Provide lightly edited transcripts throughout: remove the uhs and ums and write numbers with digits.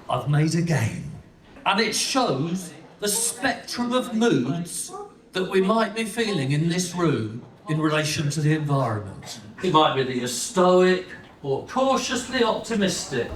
I've made a game, and it shows the spectrum of moods that we might be feeling in this room in relation to the environment. It might be that you're stoic or cautiously optimistic.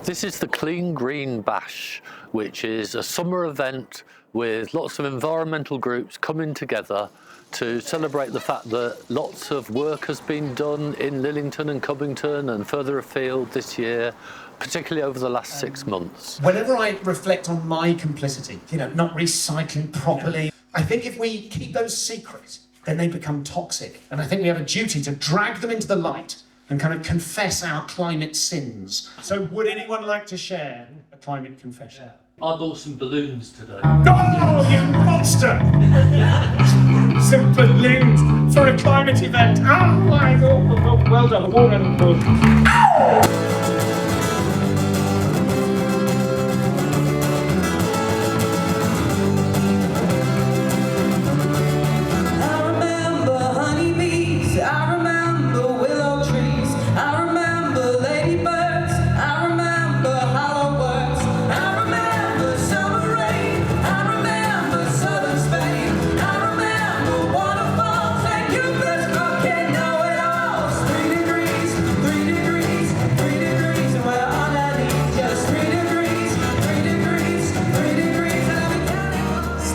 This is the Clean Green Bash, which is a summer event with lots of environmental groups coming together to celebrate the fact that lots of work has been done in Lillington and Covington and further afield this year, particularly over the last 6 months. Whenever I reflect on my complicity, not recycling properly, I think if we keep those secret, then they become toxic. And I think we have a duty to drag them into the light and kind of confess our climate sins. So would anyone like to share a climate confession? I bought some balloons today. Oh, you monster! Some balloons for a climate event. Oh my God! Well done, a warm round of applause.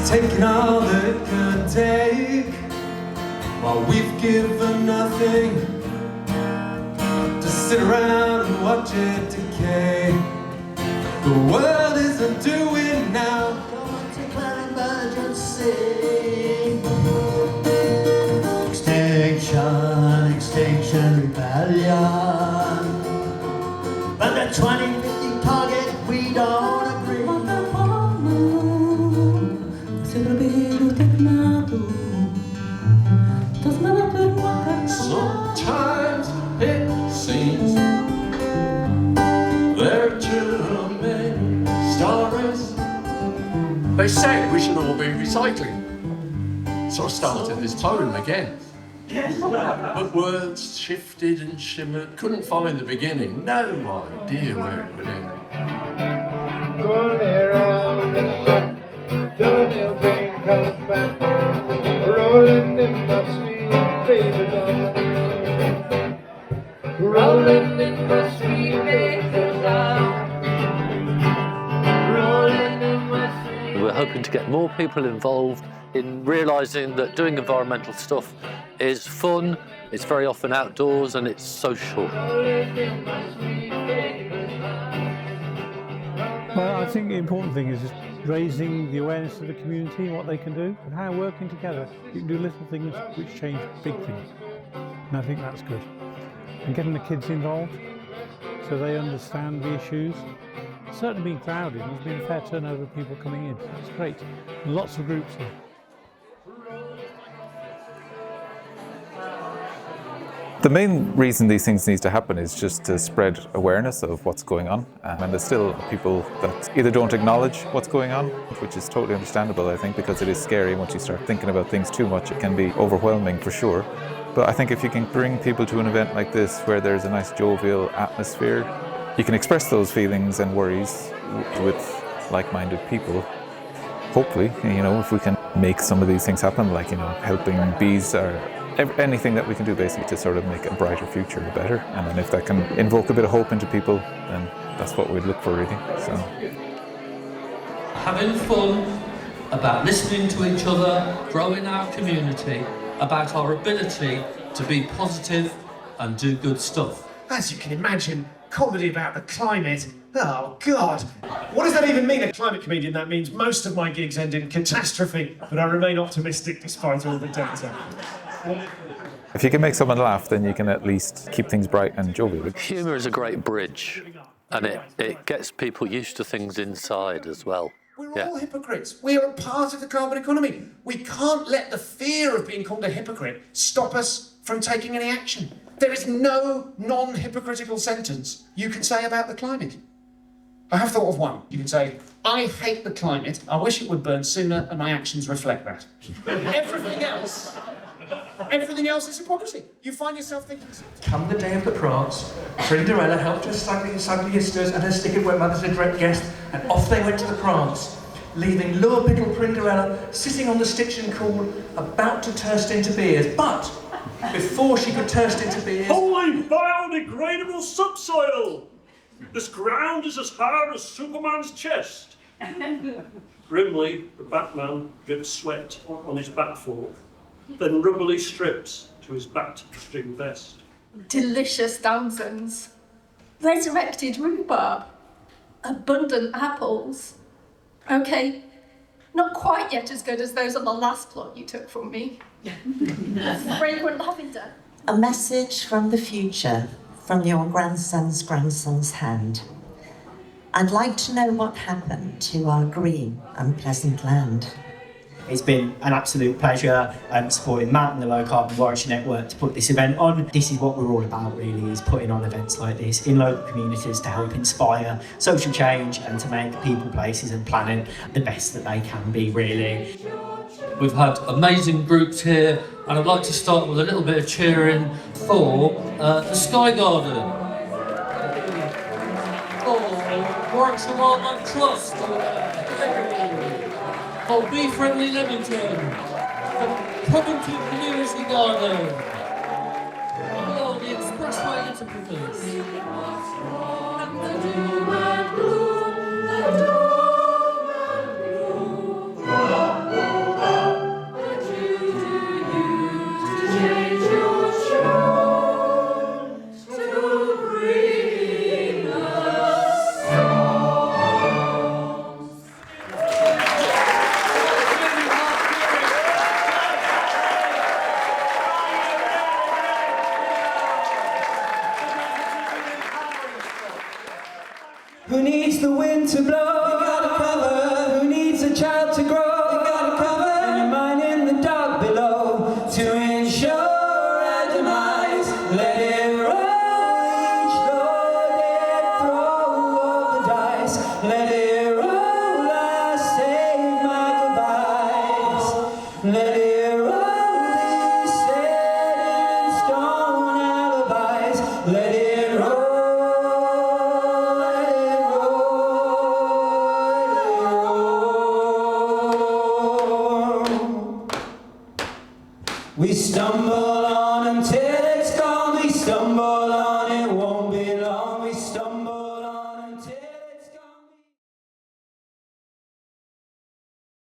Taking all that it could take, while we've given nothing, to sit around and watch it decay. The world isn't doing now. Going to declare emergency. Extinction rebellion. But the 2050 target, we don't agree. Sometimes it seems there are too many stories. They said we should all be recycling. So I started this poem again. But words shifted and shimmered, couldn't find the beginning, no idea where it would end. Going around the sun, till the new thing comes back, rolling in my sweet baby doll. Rolling in my sweet baby doll. Rolling in my sweet. We're hoping to get more people involved in realising that doing environmental stuff is fun, it's very often outdoors and it's social. Well, I think the important thing is just raising the awareness of the community and what they can do, and how working together you can do little things which change big things. And I think that's good. And getting the kids involved so they understand the issues. It's certainly been crowded, there's been a fair turnover of people coming in. It's great. And lots of groups here. The main reason these things need to happen is just to spread awareness of what's going on. And there's still people that either don't acknowledge what's going on, which is totally understandable, I think, because it is scary. Once you start thinking about things too much, it can be overwhelming for sure. But I think if you can bring people to an event like this where there's a nice jovial atmosphere, you can express those feelings and worries with like-minded people. Hopefully, if we can make some of these things happen, like, helping bees or anything that we can do basically to sort of make a brighter future, the better. And then if that can invoke a bit of hope into people, then that's what we'd look for, really. So, having fun, about listening to each other, growing our community, about our ability to be positive and do good stuff. As you can imagine, comedy about the climate. Oh, God. What does that even mean, a climate comedian? That means most of my gigs end in catastrophe, but I remain optimistic despite all the data. if you can make someone laugh, then you can at least keep things bright and jovial. Humour is a great bridge, and it gets people used to things inside as well. We're all hypocrites. We are a part of the carbon economy. We can't let the fear of being called a hypocrite stop us from taking any action. There is no non-hypocritical sentence you can say about the climate. I have thought of one. You can say, I hate the climate, I wish it would burn sooner, and my actions reflect that. Everything else is hypocrisy. You find yourself thinking... Come the day of the prance, Cinderella helped her snuggly sisters and her sticky wet mother to direct guest, and off they went to the prance, leaving Lure Pickle Prinderella sitting on the stitch and cool, about to turst into beers. But before she could turst into beers... Holy biodegradable subsoil! This ground is as hard as Superman's chest. Grimly, the Batman drips sweat on his batfork, then rubbly strips to his bat-string vest. Delicious damsons, resurrected rhubarb, abundant apples. Okay, not quite yet as good as those on the last plot you took from me. Fragrant lavender. A message from the future, from your grandson's hand. I'd like to know what happened to our green and pleasant land. It's been an absolute pleasure supporting Matt and the Low Carbon Warwickshire Network to put this event on. This is what we're all about, really, is putting on events like this in local communities to help inspire social change and to make people, places and planet the best that they can be, really. We've had amazing groups here, and I'd like to start with a little bit of cheering for the Sky Garden. Warwickshire Wildlife Trust. For Be Friendly Lillington, for Covington Community Garden, oh, the Expressway Enterprise. Who needs the wind to blow? You gotta cover. Who needs a child to grow? You gotta cover. And your mind in the dark below to ensure our demise. Let it roll, each loaded throw of the dice. Let it roll, I save my goodbyes. Let it roll, these set in stone alibis. Let it roll. We stumble on until